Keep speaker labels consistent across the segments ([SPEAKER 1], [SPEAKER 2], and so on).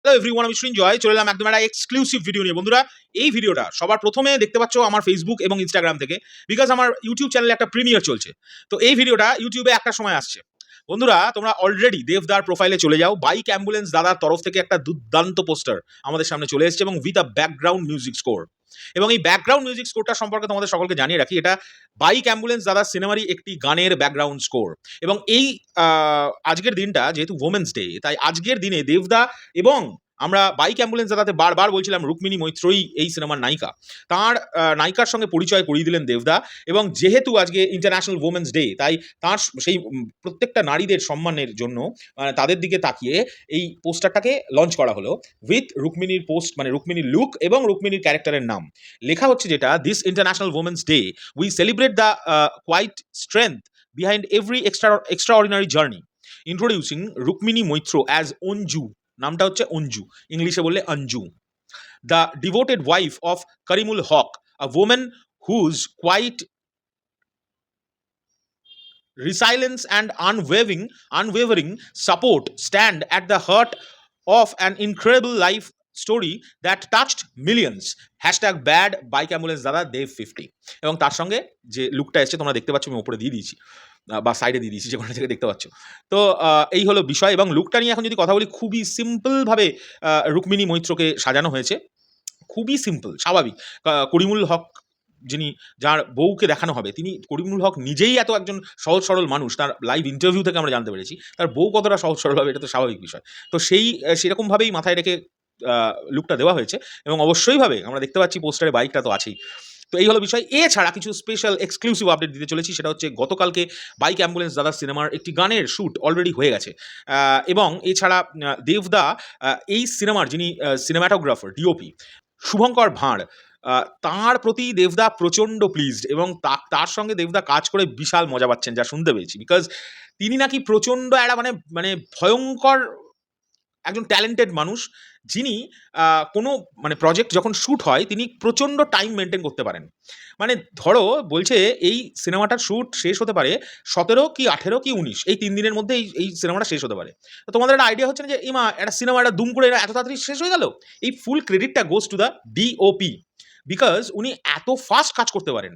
[SPEAKER 1] Hello everyone, আমি সৃঞ্জয় চলে এলাম একদম একটা এক্সক্লুসিভ ভিডিও নিয়ে। বন্ধুরা, এই ভিডিওটা সবার প্রথমে দেখতে পাচ্ছ আমার ফেসবুক এবং ইনস্টাগ্রাম থেকে, বিকজ আমার ইউটিউব চ্যানেলে একটা প্রিমিয়ার চলছে। তো এই ভিডিওটা ইউটিউবে একটা সময় আসছে। বন্ধুরা, তোমরা অলরেডি দেবদার প্রোফাইলে চলে যাও। বাইক অ্যাম্বুলেন্স দাদার তরফ থেকে একটা দুর্দান্ত পোস্টার আমাদের সামনে চলে এসেছে এবং with a background music score. এবং এই ব্যাকগ্রাউন্ড মিউজিক স্কোরটা সম্পর্কে তোমাদের সকলকে জানিয়ে রাখি, এটা বাইক অ্যাম্বুলেন্স দাদার সিনেমারই একটি গানের ব্যাকগ্রাউন্ড স্কোর। এবং এই আজকের দিনটা যেহেতু ওমেন্স ডে, তাই আজকের দিনে দেবদা এবং আমরা বাইক অ্যাম্বুলেন্স দাদাতে বারবার বলছিলাম রুক্মিণী মৈত্রই এই সিনেমার নায়িকা, তার নায়িকার সঙ্গে পরিচয় করিয়ে দিলেন দেবদা। এবং যেহেতু আজকে ইন্টারন্যাশনাল ওমেন্স ডে, তাই তার সেই প্রত্যেকটা নারীদের সম্মানের জন্য তাদের দিকে তাকিয়ে এই পোস্টারটাকে লঞ্চ করা হলো উইথ রুক্মিণীর পোস্ট, মানে রুক্মিণীর লুক এবং রুক্মিণীর ক্যারেক্টারের নাম লেখা হচ্ছে, যেটা this international women's day we celebrate the quiet strength behind every extraordinary journey, introducing Rukmini Moitro as Onju. নামটা হচ্ছে অঞ্জু, ইংলিশে বললে Anju, the devoted wife of Karimul Haq, a woman whose quite resilience and unwavering support stand at the heart of an incredible life story that touched millions. #bad bike ambulance দাদা দেব 50। এবং তার সঙ্গে যে লুকটা এসছে তোমরা দেখতে পাচ্ছ, আমি উপরে দিয়ে দিয়েছি বা সাইডে দিয়ে দিয়েছি, যে কোনো থেকে দেখতে পাচ্ছ। তো এই হলো বিষয়। এবং লুকটা নিয়ে এখন যদি কথা বলি, খুবই সিম্পলভাবে রুক্মিণী মৈত্রকে সাজানো হয়েছে, খুবই সিম্পল, স্বাভাবিক। করিমুল হক, যিনি যার বউকে দেখানো হবে, তিনি করিমুল হক নিজেই এত একজন সহজ সরল মানুষ, তার লাইভ ইন্টারভিউ থেকে আমরা জানতে পেরেছি তার বউ কতটা সহজ সরল হবে, এটা তো স্বাভাবিক বিষয়। তো সেরকমভাবেই মাথায় রেখে লুকটা দেওয়া হয়েছে। এবং অবশ্যইভাবে আমরা দেখতে পাচ্ছি পোস্টারে বাইকটা তো আছেই। তো এই হলো বিষয়। এছাড়া কিছু স্পেশাল এক্সক্লুসিভ আপডেট দিতে চলেছি, সেটা হচ্ছে গতকালকে বাইক অ্যাম্বুলেন্স দাদা সিনেমার একটি গানের শ্যুট অলরেডি হয়ে গেছে। এবং এছাড়া দেবদা এই সিনেমার যিনি সিনেমাটোগ্রাফার, ডিওপি শুভঙ্কর ভাঁড়, তাঁর প্রতি দেবদা প্রচণ্ড প্লিজড এবং তার সঙ্গে দেবদা কাজ করে বিশাল মজা পাচ্ছেন, যা শুনতে পেয়েছি। বিকজ তিনি নাকি প্রচণ্ড একটা মানে ভয়ঙ্কর একজন ট্যালেন্টেড মানুষ, যিনি কোনো মানে প্রজেক্ট যখন শ্যুট হয় তিনি প্রচণ্ড টাইম মেনটেন করতে পারেন। মানে ধরো বলছে এই সিনেমাটার শ্যুট শেষ হতে পারে 17 কি 18 কি 19, এই 3 দিনের মধ্যে এই সিনেমাটা শেষ হতে পারে। তো তোমাদের একটা আইডিয়া হচ্ছে না যে ইমা একটা সিনেমাটা দুম করে এত তাড়াতাড়ি শেষ হয়ে গেল? এই ফুল ক্রেডিটটা goes to the DOP, because উনি এত ফাস্ট কাজ করতে পারেন,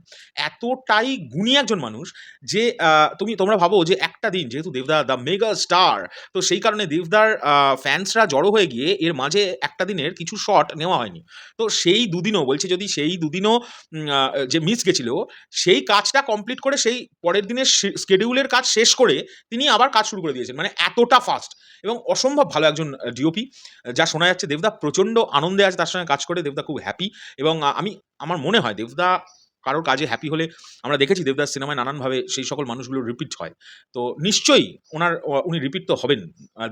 [SPEAKER 1] এতটাই গুণী একজন মানুষ যে তোমরা ভাবো যে একটা দিন, যেহেতু দেবদা দ্য মেগা স্টার, তো সেই কারণে দেবদার ফ্যান্সরা জড়ো হয়ে গিয়ে এর মাঝে একটা দিনের কিছু শট নেওয়া হয়নি। তো সেই দুদিনও বলছে, যদি সেই দুদিনও যে মিস গেছিল, সেই কাজটা কমপ্লিট করে সেই পরের দিনের স্কেডিউলের কাজ শেষ করে তিনি আবার কাজ শুরু করে দিয়েছেন। মানে এতটা ফাস্ট এবং অসম্ভব ভালো একজন ডিওপি। যা শোনা যাচ্ছে দেবদা প্রচণ্ড আনন্দে আছে তার সঙ্গে কাজ করে, দেবদা খুব হ্যাপি। এবং আমার মনে হয় দেবদা কারোর কাজে হ্যাপি হলে, আমরা দেখেছি দেবদাস সিনেমায় নানানভাবে সেই সকল মানুষগুলো রিপিট হয়, তো নিশ্চয়ই উনি রিপিট তো হবেন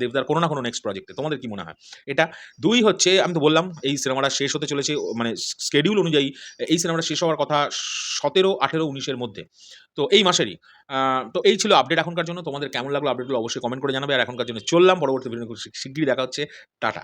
[SPEAKER 1] দেবদার কোনো না কোনো নেক্সট প্রজেক্টে। তোমাদের কি মনে হয় এটা? 2 হচ্ছে, আমি তো বললাম এই সিনেমাটা শেষ হতে চলেছে, মানে স্কেডিউল অনুযায়ী এই সিনেমাটা শেষ হওয়ার কথা 17, 18, 19-এর মধ্যে, তো এই মাসেরই। তো এই ছিল আপডেট এখনকার জন্য। তোমাদের কেমন লাগলো আপডেটগুলো অবশ্যই কমেন্ট করে জানাবে। আর এখনকার জন্য চললাম, পরবর্তী ভিডিও শিগগিরই দেখা হচ্ছে। টাটা।